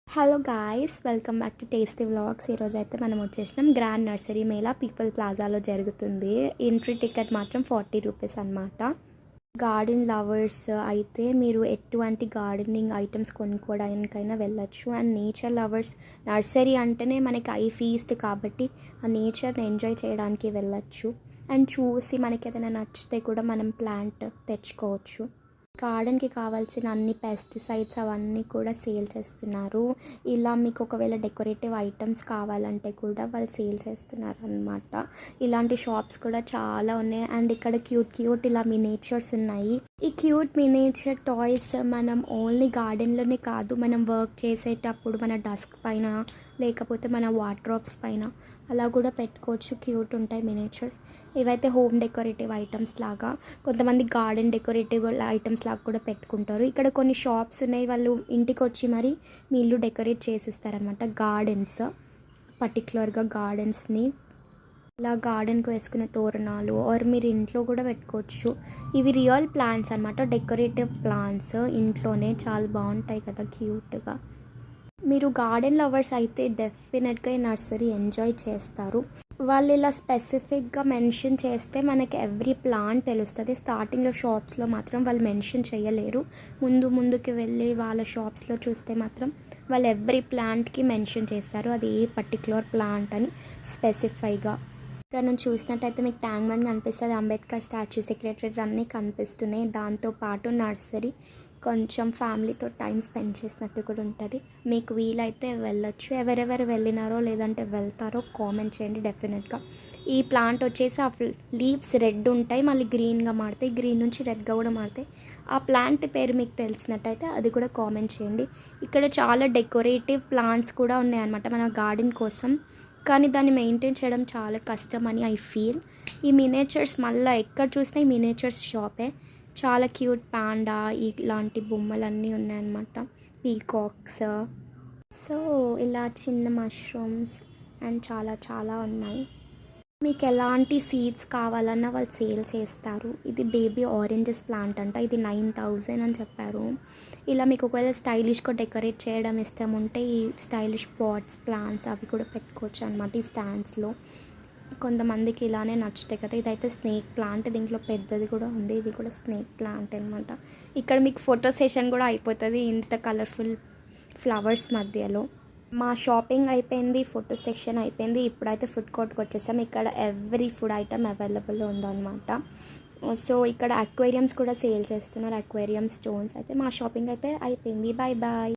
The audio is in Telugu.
Hello guys, welcome back to tasty vlogs. ఈరోజు అయితే మనం వచ్చేసినాం గ్రాండ్ నర్సరీ మేళా పీపుల్ ప్లాజాలో జరుగుతుంది. ఎంట్రీ టికెట్ మాత్రం 40 రూపీస్ అనమాట. గార్డెన్ లవర్స్ అయితే మీరు ఎటువంటి గార్డెనింగ్ ఐటమ్స్ కొనుక్కోవడానికైనా వెళ్ళొచ్చు. అండ్ నేచర్ లవర్స్, నర్సరీ అంటేనే మనకి ఐ ఫీస్ట్ కాబట్టి ఆ నేచర్ని ఎంజాయ్ చేయడానికి వెళ్ళొచ్చు. అండ్ చూసి మనకి ఏదైనా నచ్చితే కూడా మనం ప్లాంట్ తెచ్చుకోవచ్చు. గార్డెన్కి కావాల్సిన అన్ని పెస్టిసైడ్స్ అవన్నీ కూడా సేల్ చేస్తున్నారు. ఇలా మీకు ఒకవేళ డెకరేటివ్ ఐటమ్స్ కావాలంటే కూడా వాళ్ళు సేల్ చేస్తున్నారు అనమాట. ఇలాంటి షాప్స్ కూడా చాలా ఉన్నాయి. అండ్ ఇక్కడ క్యూట్ ఇలా మినేచర్స్ ఉన్నాయి. ఈ క్యూట్ మినేచర్ టాయ్స్ మనం ఓన్లీ గార్డెన్లోనే కాదు, మనం వర్క్ చేసేటప్పుడు మన డస్క్ పైన లేకపోతే మన వార్డ్రోబ్స్ పైన అలా కూడా పెట్టుకోవచ్చు. క్యూట్ ఉంటాయి మినేచర్స్. ఇవైతే హోమ్ డెకరేటివ్ ఐటమ్స్ లాగా, కొంతమంది గార్డెన్ డెకరేటివ్ ఐటమ్స్ లాగా కూడా పెట్టుకుంటారు. ఇక్కడ కొన్ని షాప్స్ ఉన్నాయి, వాళ్ళు ఇంటికి వచ్చి మరి మీ ఇల్లు డెకరేట్ చేసిస్తారనమాట. గార్డెన్స్ పర్టికులర్గా గార్డెన్స్ని ఇలా గార్డెన్కి వేసుకునే తోరణాలు ఆర్ మీరు ఇంట్లో కూడా పెట్టుకోవచ్చు. ఇవి రియల్ ప్లాంట్స్ అనమాట, డెకరేటివ్ ప్లాంట్స్. ఇంట్లోనే చాలా బాగుంటాయి కదా క్యూట్గా. మీరు గార్డెన్ లవర్స్ అయితే డెఫినెట్గా ఈ నర్సరీ ఎంజాయ్ చేస్తారు. వాళ్ళు ఇలా స్పెసిఫిక్గా మెన్షన్ చేస్తే మనకి ఎవ్రీ ప్లాంట్ తెలుస్తుంది. స్టార్టింగ్లో షాప్స్లో మాత్రం వాళ్ళు మెన్షన్ చేయలేరు. ముందుకి వెళ్ళి వాళ్ళ షాప్స్లో చూస్తే మాత్రం వాళ్ళు ఎవ్రీ ప్లాంట్కి మెన్షన్ చేస్తారు, అది ఏ పర్టికులర్ ప్లాంట్ అని స్పెసిఫైగా. ఇక్కడ నుంచి చూసినట్టయితే మీకు ట్యాంక్ బండ్ కనిపిస్తుంది, అంబేద్కర్ స్టాచ్యూ, సెక్రటరీ అన్నీ కనిపిస్తున్నాయి. దాంతోపాటు నర్సరీ కొంచెం ఫ్యామిలీతో టైం స్పెండ్ చేసినట్టు కూడా ఉంటుంది. మీకు వీలైతే వెళ్ళొచ్చు. ఎవరెవరు వెళ్ళినారో లేదంటే వెళ్తారో కామెంట్ చేయండి డెఫినెట్గా. ఈ ప్లాంట్ వచ్చేసి ఆ లీవ్స్ రెడ్ ఉంటాయి, మళ్ళీ గ్రీన్గా మారుతాయి, గ్రీన్ నుంచి రెడ్గా కూడా మారుతాయి. ఆ ప్లాంట్ పేరు మీకు తెలిసినట్టయితే అది కూడా కామెంట్ చేయండి. ఇక్కడ చాలా డెకరేటివ్ ప్లాంట్స్ కూడా ఉన్నాయన్నమాట మన గార్డెన్ కోసం, కానీ దాన్ని మెయింటైన్ చేయడం చాలా కష్టం అని ఐ ఫీల్. ఈ మినేచర్స్ మళ్ళీ ఎక్కడ చూసినా ఈ మినేచర్స్ షాపే. చాలా క్యూట్ పాండా ఇలాంటి బొమ్మలన్నీ ఉన్నాయన్నమాట, పీకాక్స్. సో ఇలా చిన్న మష్రూమ్స్ అండ్ చాలా ఉన్నాయి. మీకు ఎలాంటి సీడ్స్ కావాలన్నా వాళ్ళు సేల్ చేస్తారు. ఇది బేబీ ఆరెంజెస్ ప్లాంట్ అంట, ఇది 9,000 అని చెప్పారు. ఇలా మీకు ఒకవేళ స్టైలిష్గా డెకరేట్ చేయడం ఇష్టం ఉంటే ఈ స్టైలిష్ పాట్స్ ప్లాంట్స్ అవి కూడా పెట్టుకోవచ్చు అనమాట ఈ స్టాండ్స్లో. కొంతమందికి ఇలానే నచ్చుతాయి కదా. ఇదైతే స్నేక్ ప్లాంట్, దీంట్లో పెద్దది కూడా ఉంది, ఇది కూడా స్నేక్ ప్లాంట్ అనమాట. ఇక్కడ మీకు ఫోటో సెషన్ కూడా అయిపోతుంది ఇంత కలర్ఫుల్ ఫ్లవర్స్ మధ్యలో. మా షాపింగ్ అయిపోయింది, ఫోటో సెక్షన్ అయిపోయింది. ఇప్పుడైతే ఫుడ్ కోర్ట్కి వచ్చేసాం. ఇక్కడ ఎవ్రీ ఫుడ్ ఐటమ్ అవైలబుల్ ఉందన్నమాట. సో ఇక్కడ అక్వేరియంస్ కూడా సేల్ చేస్తున్నారు, అక్వేరియం స్టోన్స్. అయితే మా షాపింగ్ అయితే అయిపోయింది. బాయ్.